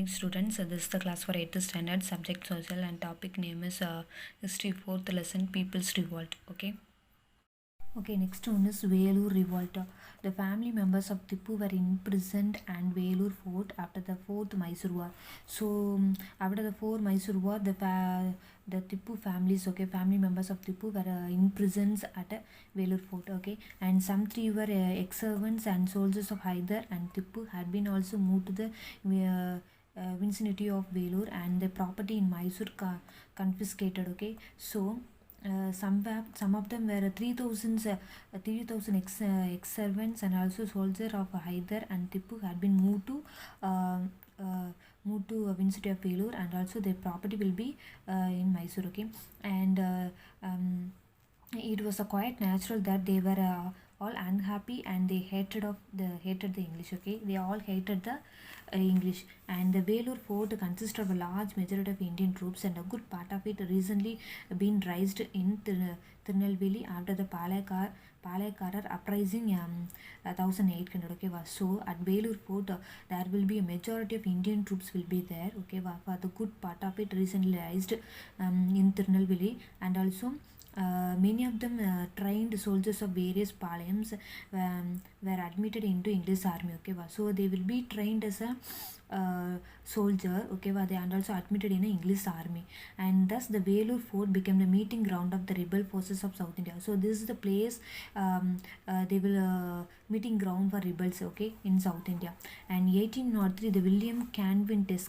morning students. This is the class for 8th standard, subject social, and topic name is history, 4th lesson, People's Revolt. Okay, next one is Vellore Revolt. The family members of Tipu were imprisoned and Vellore fort after the 4th Mysore War. So after the 4th Mysore War, the Tipu families, okay, family members of Tipu were imprisoned at Vellore fort, okay, and some 3 were ex-servants and soldiers of Hyder, and Tipu had been also moved to the vicinity of Vellore, and the property in Mysore confiscated, okay. So some of them were 3,000 ex-servants and also soldier of Hyder and Tipu had been uh, moved to vicinity of Vellore, and also their property will be in Mysore, okay. And it was quite natural that they were all unhappy and they hated the English, okay. They all hated the English, and the Vellore fort consists of a large majority of Indian troops, and a good part of it recently been raised in Tirunelveli after the Palaikarar uprising 1800, okay. So at Vellore fort there will be a majority of Indian troops will be there, okay. For the good part of it recently raised in Tirunelveli, and also many of them trained soldiers of various palayams were admitted into English army, okay. So they will be trained as a soldier, okay, and also admitted in an English army, and thus the Vellore fort became the meeting ground of the rebel forces of South India. So this is the place they will meeting ground for rebels, okay, in South India. And 1803 the William Cavendish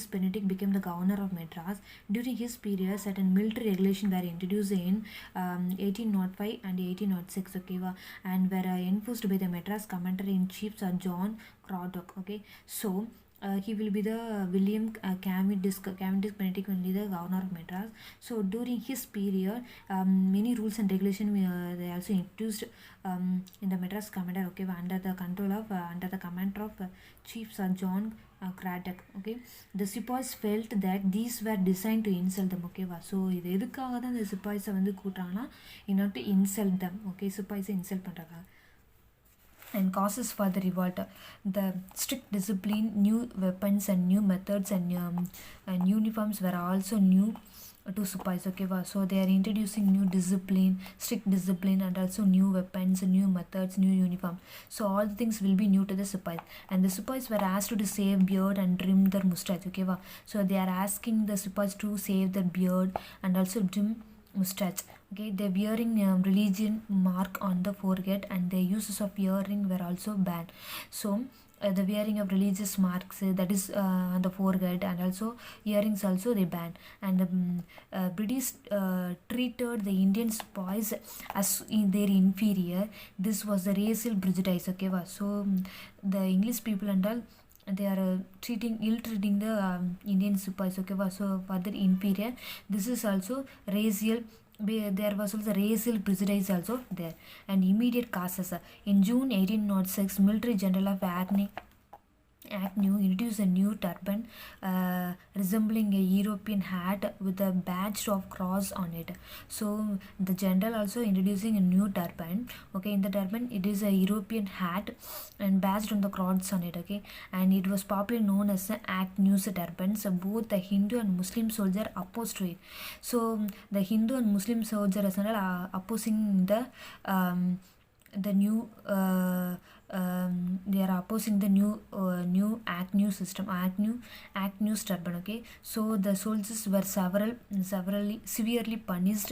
Benedict became the governor of Madras. During his period, certain military regulations were introduced in 1805 and 1806, okay, and were enforced by the Madras Commander-in-Chief Sir John Craddock, okay. So he will be the William Cavendish Benedict will be the governor of Madras. So during his period, many rules and regulations they also introduced in the Madras Commander, okay, under the control of under the command of Chief Sir John Craddock, okay. The sepoys felt that these were designed to insult them, okay. So இது எதுக்காக தான் இந்த சிப்பாய்ஸை வந்து கூட்டுறாங்கன்னா in order to insult them, okay. சிப்பாய்ஸை insult பண்ணுறாங்க. And causes for the revolt: the strict discipline, new weapons and new methods, and uniforms were also new to supplies, okay. So they are introducing new discipline, strict discipline, and also new weapons, new methods, new uniform. So all the things will be new to the supplies, and the supplies were asked to save beard and trim their mustache, okay. So they are asking the supplies to save their beard and also trim mustache, okay. They wearing religion mark on the forehead, and the uses of earring were also banned. So the wearing of religious marks, that is on the forehead, and also earrings also they banned. And the British treated the Indian spies as in their inferior. This was the racial prejudice, okay. So the English people and all, they are ill treating the Indian spies, okay. So further inferior, this is also racial. There was also racial prejudice also there. And immediate causes: in June 1806, military general of Agnew introduced a new turban resembling a European hat with a badge of cross on it. So the general also introducing a new turban, okay. In the turban it is a European hat and badged on the cross on it, okay. And it was popularly known as the Agnew's turban. So both the Hindu and Muslim soldier opposed to it. So the Hindu and Muslim soldiers are opposing the new they are opposing the new Agnew system, Agnew's turban, okay. So the soldiers were severely punished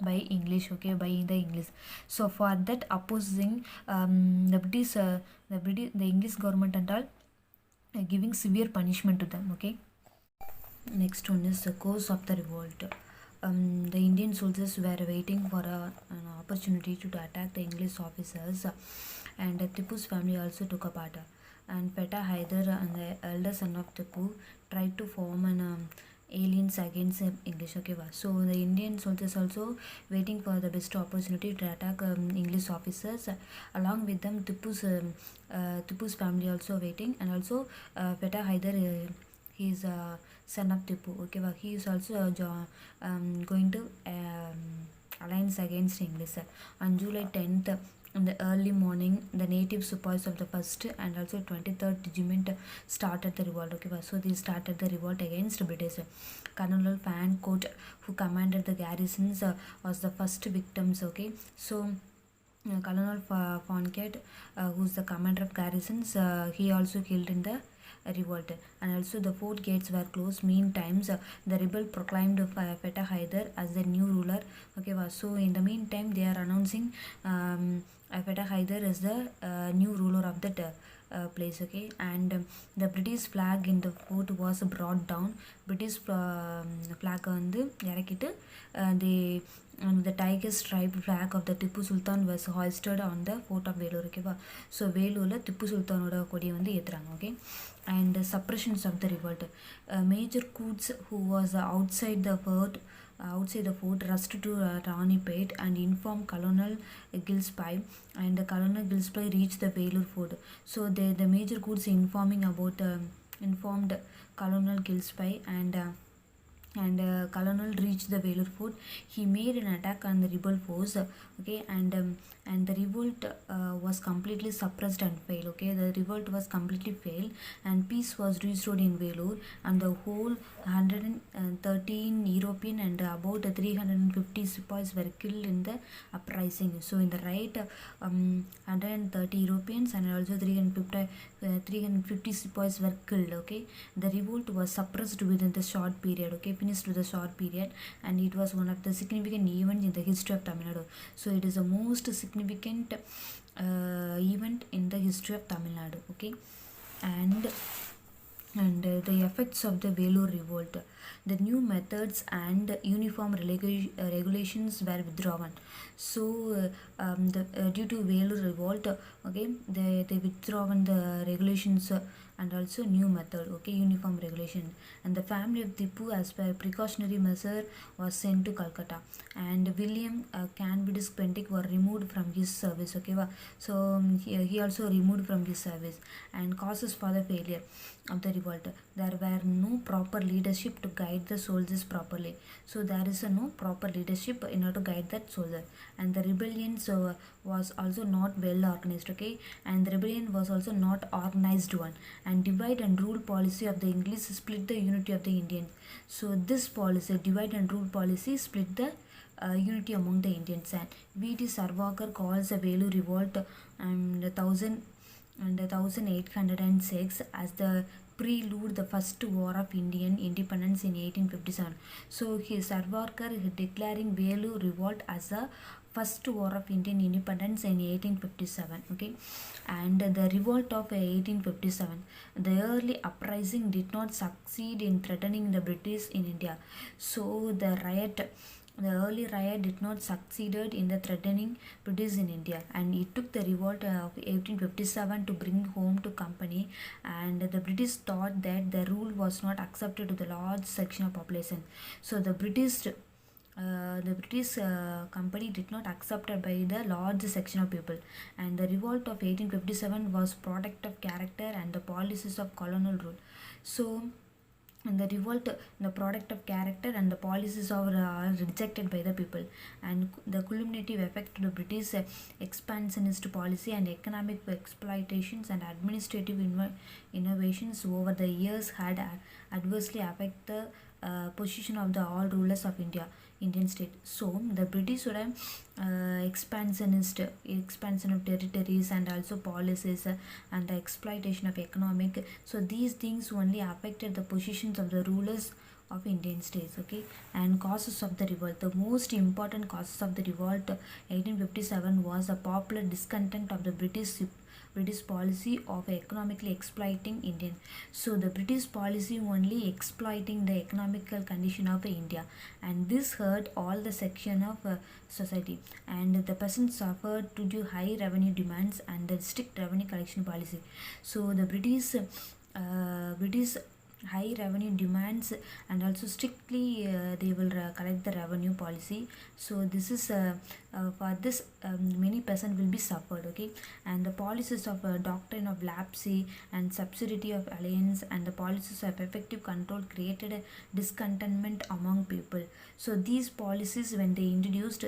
by English, okay, by the English. So for that opposing, the English government and all giving severe punishment to them, okay. Next one is the cause of the revolt. The Indian soldiers were waiting for an opportunity to attack the English officers, and Tipu's family also took a part. And Petta Hyder and the elder son of Tipu tried to form an alliance against English, okay. So the Indian soldiers also waiting for the best opportunity to attack English officers. Along with them, Tipu's family also waiting, and also Petta Hyder, he is son of Tipu, okay. He is also going to align defense against English. On July 10th, in the early morning, the native sepoys of the 1st and also 23rd Regiment started the revolt. Okay, so they started the revolt against British. Colonel Fancourt, who commanded the garrisons, was the first victims. Okay, so Colonel Fonket, who's the commander of garrisons, he also killed in the revolt, and also the fort gates were closed. Meantime, the rebel proclaimed Fateh Haider as the new ruler. Okay, so in the meantime, they are announcing Fateh Haider is the new ruler of that place. Okay, and the British flag in the fort was brought down. British flag வந்து இறக்கிட்டு they the tiger stripe flag of the Tipu Sultan was hoisted on the fort of Velur. Okay, so Velurல Tipu Sultanoட கொடி வந்து ஏத்துறாங்க. Okay, and suppressions of the revolt. Major Coots, who was outside the fort rushed to Ranipet and informed Colonel Gillespie, and Colonel Gillespie reached the Velur fort. So the Major Coots informed Colonel Gillespie, and Colonel reached the Velur fort. He made an attack on the rebel force. Okay, and the revolt was completely suppressed and failed. Okay, the revolt was completely failed, and peace was restored in Velur, and the whole 113 European and about 350 sepoys were killed in the uprising. So in the riot, 130 Europeans and also 350 sepoys were killed. Okay, the revolt was suppressed within the short period. Okay, finished with a short period, and it was one of the significant events in the history of Tamil Nadu. So it is the most significant event in the history of Tamil Nadu. Okay, and the effects of the Velur revolt. The new methods and uniform regulations were withdrawn. So due to Velur revolt, okay, they withdrawn the regulations and also new method. Okay, uniform regulation, and the family of Tipu, as per precautionary measure, was sent to Calcutta, and William Canvidis Pentic were removed from his service. Okay, so he also removed from his service. And causes for the failure of the revolt. There were no proper leadership to guide the soldiers properly. So there is no proper leadership in order to guide that soldier, and the rebellion was also not well organized. Okay, and the rebellion was also not organized one, and divide and rule policy of the English split the unity of the Indians. So this policy, divide and rule policy, split the unity among the Indians. And V.T. Sarwakar calls the Velur revolt and 1806 as the prelude the first war of Indian independence in 1857. So Sarwarkar is declaring Velur revolt as the first war of Indian independence in 1857. Okay, and the revolt of 1857, the early uprising did not succeed in threatening the British in India. So the early riot did not succeeded in the threatening British in India, and it took the revolt of 1857 to bring home to company, and the British thought that the rule was not accepted to the large section of population. So the British company did not accepted by the large section of people, and the revolt of 1857 was product of character and the policies of colonial rule. So and the revolt, the product of character and the policies are rejected by the people, and the cumulative effect of the British expansionist policy and economic exploitations and administrative innovations over the years had adversely affected the position of the all rulers of Indian state. So the British would have expansion of territories and also policies and the exploitation of economic. So these things only affected the positions of the rulers of Indian states. Okay, and causes of the revolt. The most important causes of the revolt 1857 was a popular discontent of the British policy of economically exploiting Indian. So the British policy only exploiting the economical condition of India, and this hurt all the section of society, and the peasants suffered due to high revenue demands and the strict revenue collection policy. So the British high revenue demands, and also strictly they will collect the revenue policy. So this is for this many person will be suffered, okay. And the policies of doctrine of lapse and subsidiarity of alliance and the policies of effective control created a discontentment among people. So these policies when they introduced,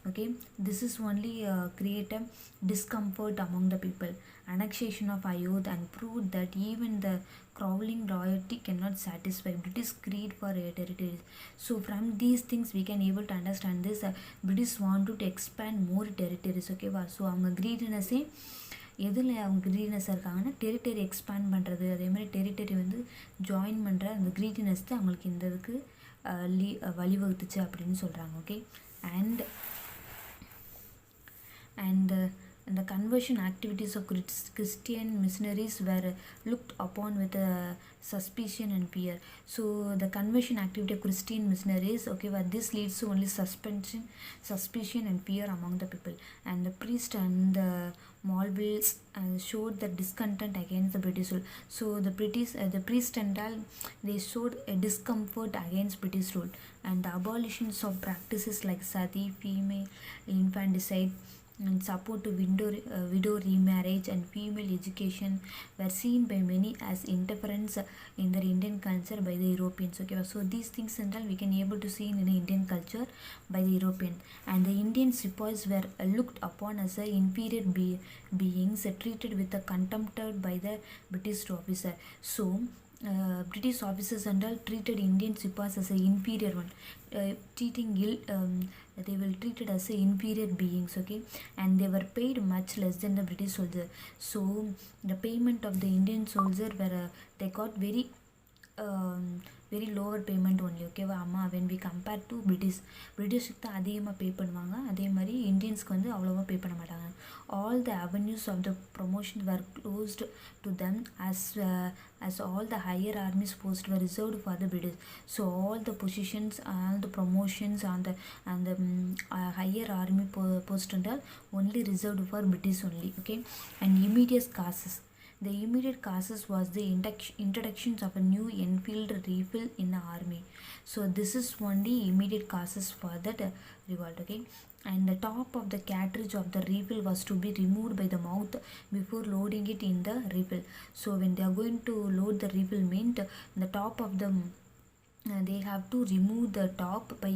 okay, this is only create a discomfort among the people. Annexation of Ayodh and proved that even the crawling royalty cannot satisfy British greed for territories. So from these things we can able to understand this. British wanted to expand more territories, okay வா. So அவங்க க்ரீடினஸே எதில் அவங்க க்ரீடினஸாக இருக்காங்கன்னா territory expand பண்ணுறது, அதே மாதிரி territory வந்து join பண்ணுற அந்த க்ரீடினஸ் தான் அவங்களுக்கு இந்த இதுக்கு வழிவகுத்துச்சு அப்படின்னு சொல்கிறாங்க, okay. And and the conversion activities of Christian missionaries were looked upon with suspicion and fear. So the conversion activity of Christian missionaries, okay, but this leads to only suspicion and fear among the people. And the priest and the Malvilles showed the discontent against the British rule. So the priest and all, they showed a discomfort against British rule. And the abolitions of practices like sati, female infanticide, and support to widow remarriage and female education were seen by many as interference in the Indian culture by the Europeans, okay. So these things and all we can able to see in the Indian culture by the European. And the Indian sepoys were looked upon as a inferior beings treated with a contempt by the British officer. So British officers and all treated Indian sepoys as an inferior one, treating they will treated as a inferior beings, okay. And they were paid much less than the British soldier. So the payment of the Indian soldier were they got very lower payment only, okay வா அம்மா. when we compare to பிரிட்டிஷ்க்கு தான் அதிகமாக பே பண்ணுவாங்க, அதே மாதிரி இந்தியன்ஸ்க்கு வந்து அவ்வளோவா பே பண்ண மாட்டாங்க. all the avenues of the promotion were closed to them as all the higher armies posts were reserved for the British. So all the positions, all the promotions on the higher army post and all only reserved for British only, okay. And immediate causes. The immediate causes was the introductions of a new Enfield rifle in the army. So this is only immediate causes for that revolt, okay. And the top of the cartridge of the rifle was to be removed by the mouth before loading it in the rifle. So when they are going to load the rifle meant the top of the they have to remove the top by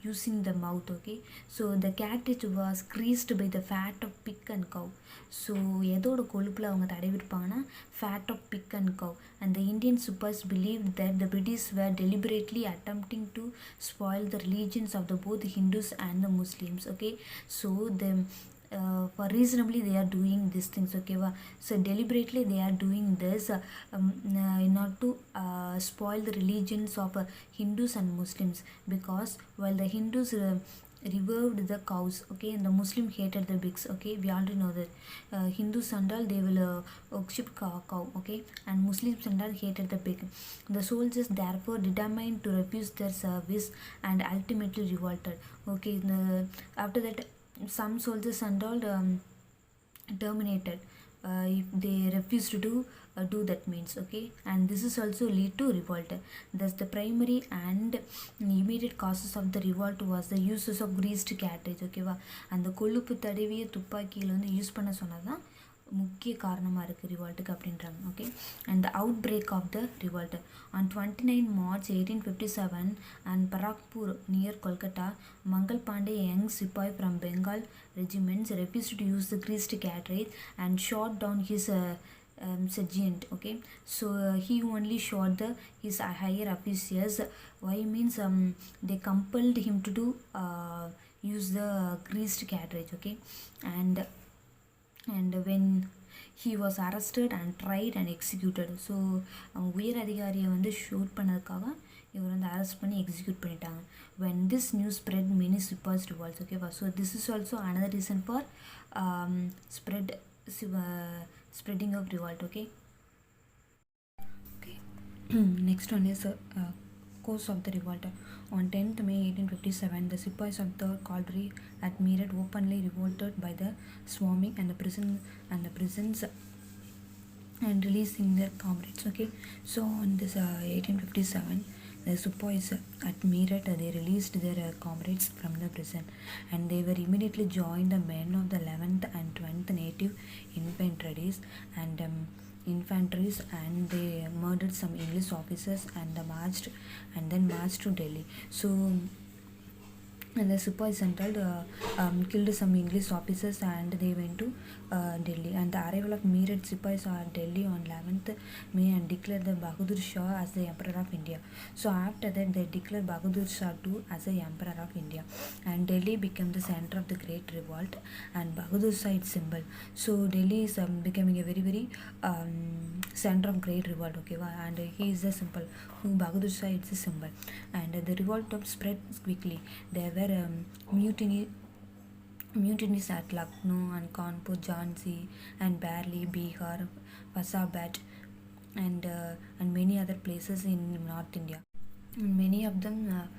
using the mouth, okay. So the cartridge was greased by the fat of pig and cow. So எதோட கொழுப்பில் அவங்க தடவிருப்பாங்கன்னா fat of pig and cow. And the Indian supers believed that the British were deliberately attempting to spoil the religions of the both Hindus and the Muslims, okay. So the for reasonably they are doing these things, okay va. So deliberately they are doing this in order to spoil the religions of Hindus and Muslims, because while the Hindus revered the cows, okay, and the Muslim hated the pigs, okay. We already know that Hindus and all they will worship cow, okay, and Muslims and all hated the pig. The soldiers therefore determined to refuse their service and ultimately revolted, okay. After that some soldiers and all terminated if they refused to do that means, okay. And this is also lead to revolt. Thus the primary and immediate causes of the revolt was the uses of greased cartridge, okay va. அந்த கொழுப்பு தடவிய துப்பாக்கியில் வந்து use பண்ண சொன்னதான் முக்கிய காரணமாக இருக்குது ரிவால்ட்டுக்கு அப்படின்றாங்க, okay. And the outbreak of the revolt on 29 March 1857 and Parakpur near Kolkata, Mangal Pandey, a young sepoy from Bengal regiments, refused to use the greased cartridge and shot down his sergeant, okay. So he only shot his higher officers. Why means they compelled him to do use the greased cartridge, okay. And when he was arrested and tried and executed. So உயர் அதிகாரியை வந்து shoot பண்ணதுக்காக இவர் வந்து arrest பண்ணி execute பண்ணிட்டாங்க. when this news spread many sepoys revolts, okay. So this is also another reason for spreading of revolt, okay. Next one is course of the revolt. On 10th May 1857, the sepoys of the cavalry at Meerut openly revolted by the swarming and the prisons and releasing their comrades. Okay, so on this 1857, the Sepoys at Meerut they released their comrades from the prison, and they were immediately joined the men of the 11th and 12th native infantries and infantries, and they murdered some English officers and then marched to Delhi. So and the Sepoys central killed some English officers and they went to Delhi. And the arrival of Meerut Sepoys at Delhi on 11th May and declared the Bahadur Shah as the Emperor of India. So after that they declared Bahadur Shah too as the Emperor of India, and Delhi became the center of the Great Revolt and Bahadur Shah its symbol. So Delhi is becoming a very center of Great Revolt. Okay, and he is the symbol. Who Bahadur Shah is the symbol, and the revolt spread quickly. There were mutinies at Lucknow and Kanpur, Jhansi and Barli, Bihar, Faizabad, and many other places in North India. Many of them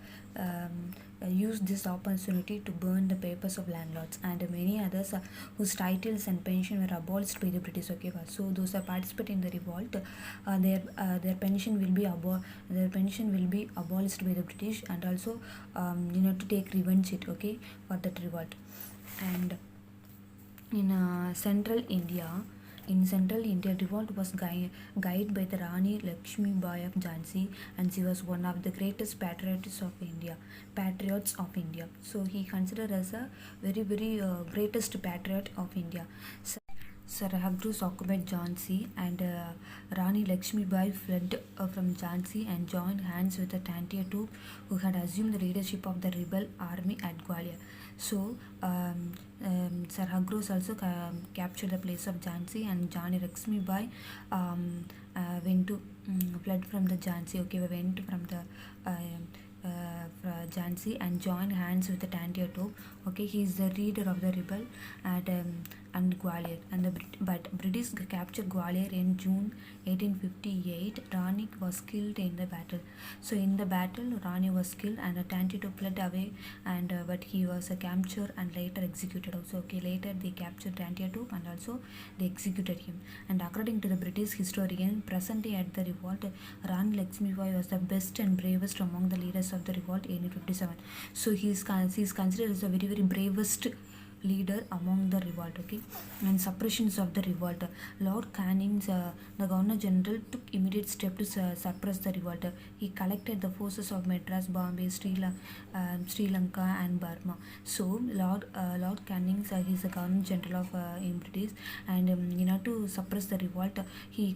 used this opportunity to burn the papers of landlords, and many others whose titles and pension were abolished by the British. Okay, so those who participate in the revolt, their pension will be abolished by the British, and also to take revenge it. Okay, for that revolt. And in central India, revolt was guided by the Rani Lakshmi Bai of Jhansi, and she was one of the greatest patriots of India. So he considered as a very greatest patriot of India. Sir Hagrus occupied Jhansi, and Rani Lakshmi Bai fled from Jhansi and joined hands with the Tantia Toop, who had assumed the leadership of the rebel army at Gwalior. So, Sir Hagrus also captured the place of Jhansi, and Rani Lakshmi Bai went to fled from the Jhansi. Okay, we went from the Jhansi and joined hands with the Tantia Tope. Okay, he is the leader of the rebel at and Gwalior, and but British captured Gwalior in June 1858. Rani was killed in the battle. So in the battle, Rani was killed, and Tantia Tope fled away, and but he was captured and later executed. Also, okay, later they captured Tantia Tope and also they executed him. And according to the British historian, presently at the revolt, Rani Lakshmi Bai was the best and bravest among the leaders of the revolt in 1857. So he is considered as a very bravest leader among the revolt. Okay, and suppressions of the revolt. Lord Canning's the Governor General took immediate step to suppress the revolt. He collected the forces of Madras, Bombay, Sri Lanka and Burma. So Lord Canning's he's the Governor General of in British, and to suppress the revolt, he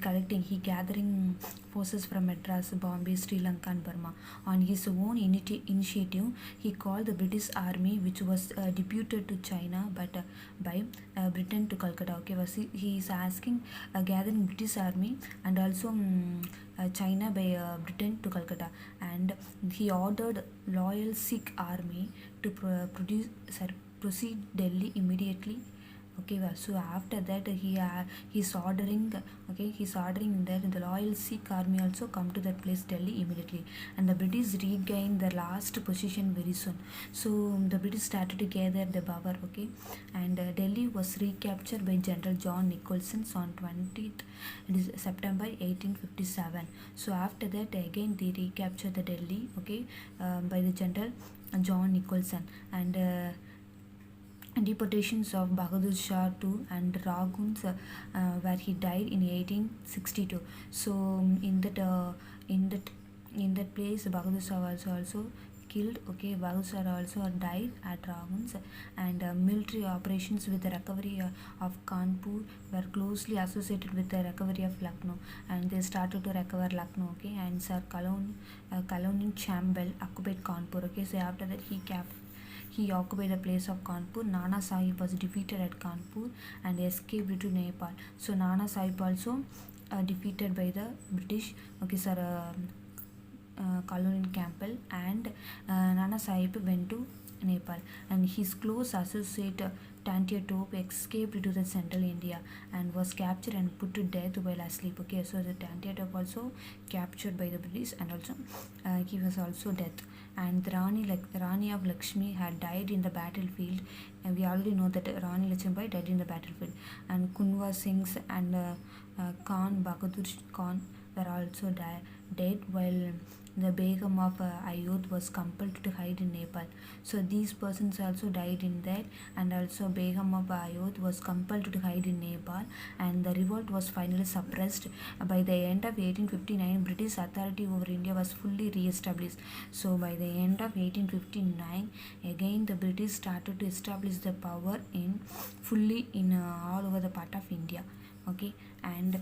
gathering forces from Madras, Bombay, Sri Lanka and Burma. On his own initiative, he called the British army, which was deputed to China by Britain to Calcutta. Okay, he is asking gathering British army and also China by Britain to Calcutta, and he ordered loyal Sikh army to proceed Delhi immediately. Okay, so after that he's ordering that the loyal Sikh army also come to that place Delhi immediately, and the British regained the last position very soon. So the British started to gather the power. Okay, and Delhi was recaptured by General John Nicholson on 20th September 1857. So after that again they recaptured the Delhi. Okay, by the General John Nicholson, and deportations of Bahadur Shah too and Raguns, where he died in 1862. So in that place Bahadur Shah was also killed. Okay, Bahadur Shah also died at Raguns, and military operations with the recovery of Kanpur were closely associated with the recovery of Lucknow, and they started to recover Lucknow. Okay, and Sir Colonel Campbell occupied Kanpur. Okay, so after that he occupied the place of Kanpur. Nana Sahib was defeated at Kanpur and escaped to Nepal. So Nana Sahib also defeated by the British. Okay, Sir Colonel Campbell, and Nana Sahib went to Nepal, and his close associate Tantiatope escaped to the central India and was captured and put to death while asleep. Okay, so the Tantiatope also captured by the British, and also he was also dead. And the Rani, like the Rani of Lakshmi, had died in the battlefield, and we already know that Rani Lakshmi died in the battlefield. And Kunwa Singhs and Khan Bahadur Khan were also dead, while the Begum of Ayodh was compelled to hide in Nepal. So these persons also died in that, and also Begum of Ayodh was compelled to hide in Nepal, and the revolt was finally suppressed. By the end of 1859, British authority over India was fully re-established. So by the end of 1859, again the British started to establish the power in fully in all over the part of India. Okay, and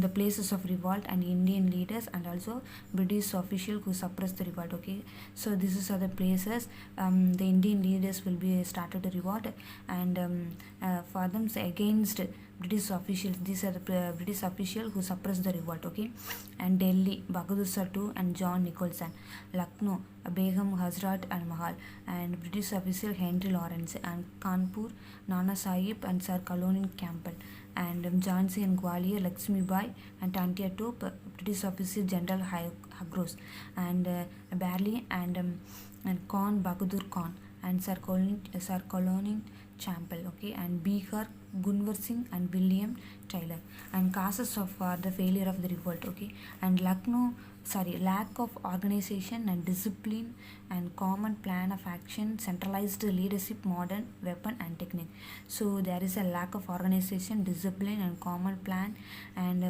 the places of revolt and Indian leaders and also British official who suppressed the revolt. Okay, so this is other places. The Indian leaders will be started to revolt, and for them against British officials. These are the British official who suppressed the revolt. Okay, and Delhi, Bahadur Shah and John Nicholson. Lucknow, Begum Hazrat and Mahal, and British official Henry Lawrence, and Kanpur, Nana Sahib and Sir Colonel Campbell, and Jhansi and Gwalior, Lakshmi Bai, and Tantiatope, British officer General Hagros, and Barley, and Khan Bahadur Khan, and Sir Colonel Campbell. Okay, and Bihar, Gunvar Singh and William Taylor. And causes of the failure of the revolt. Okay, and lack of organization and discipline and common plan of action, centralized leadership, modern weapon and technique. So there is a lack of organization, discipline and common plan, and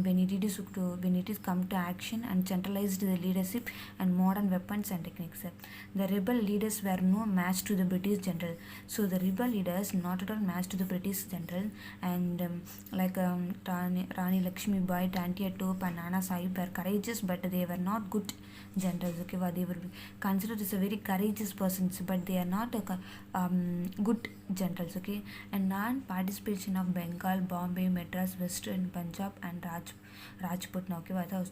when it is come to action, and centralized the leadership and modern weapons and techniques. The rebel leaders were no match to the British general. So the rebel leaders not at all match to the British general, and Rani Lakshmi Bai, Tantiatope and Nana Sahib were courageous, but they were not good generals. Okay, well, they were considered as a very courageous persons, but they are not good generals. Okay, and non-participation of Bengal, Bombay, Madras, Western Punjab and Rajputna. Okay, well,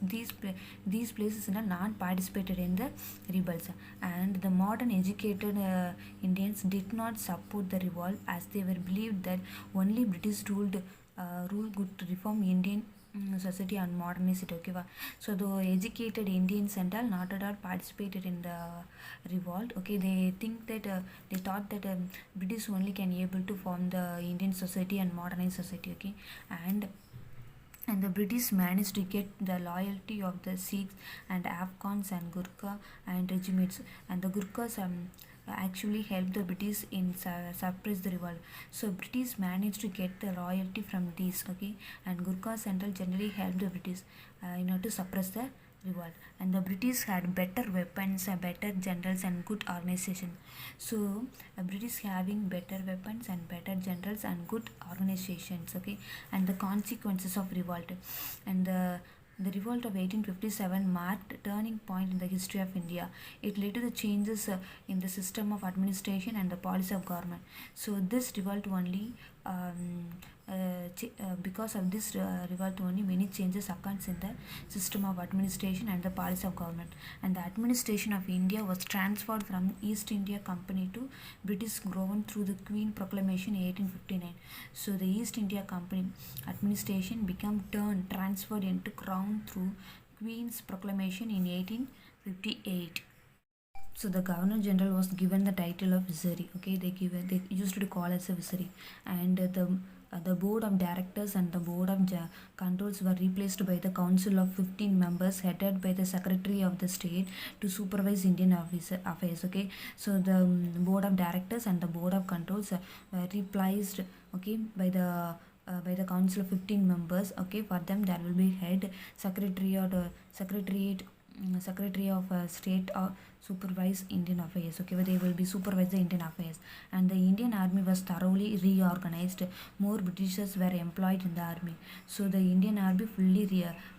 these places are non-participated in the rebels, and the modern educated Indians did not support the revolt, as they were believed that only British rule could reform Indian society and modernize it. Okay, so the educated Indians and all not at all participated in the revolt. Okay, they thought that British only can able to form the Indian society and modernize society. Okay, and the British managed to get the loyalty of the Sikhs and Afghans and Gurkha and regiments, and the Gurkhas actually helped the British in suppress the revolt. So British managed to get the loyalty from these. Okay, and Gurkha Central generally helped the British in order to suppress the revolt, and the British had better weapons, better generals and good organization. So British having better weapons and better generals and good organizations. Okay, and the consequences of revolt, and the revolt of 1857 marked a turning point in the history of India. It led to the changes in the system of administration and the policy of government. So this revolt only, because of this revolt only, many changes occurred in the system of administration and the policy of government. And the administration of India was transferred from East India Company to British government through the Queen Proclamation 1859. So the East India Company administration became transferred into Crown through Queen's Proclamation in 1858. So the Governor General was given the title of Vizier. Okay, they used to call as a Vizier, and the board of directors and the board of controls were replaced by the council of 15 members headed by the secretary of the state to supervise Indian affairs. Okay, so the board of directors and the board of controls were replaced, okay, by the council of 15 members. Okay, for them there will be head secretary or secretary of state or supervise Indian affairs. Okay, they will be supervise the Indian affairs, and the Indian army was thoroughly reorganized. More Britishers were employed in the army. So the Indian army fully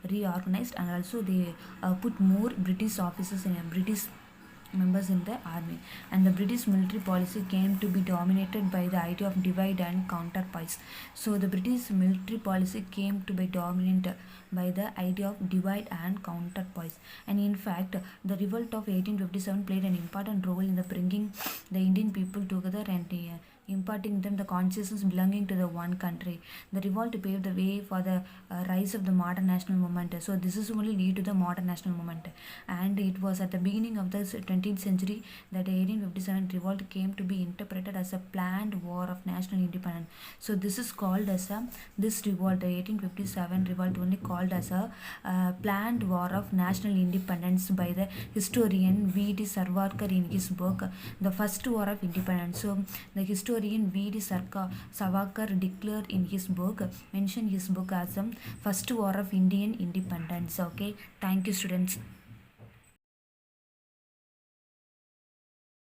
reorganized, and also they put more British officers in British members in the army, and the British military policy came to be dominated by the idea of divide and counterpoise. So the British military policy came to be dominant by the idea of divide and counterpoise, and in fact the revolt of 1857 played an important role in the bringing the Indian people together and imparting them the consciousness belonging to the one country. The revolt paved the way for the rise of the modern national movement. So this is only lead to the modern national movement, and it was at the beginning of the 20th century that the 1857 revolt came to be interpreted as a planned war of national independence. So this is called as a this revolt, the 1857 revolt, only called as a planned war of national independence by the historian V.D. Sarwarkar in his book The First War of Independence. So the historian V.D. Savarkar declared in his book, mentioned his book as the First War of Indian Independence. Okay, thank you, students.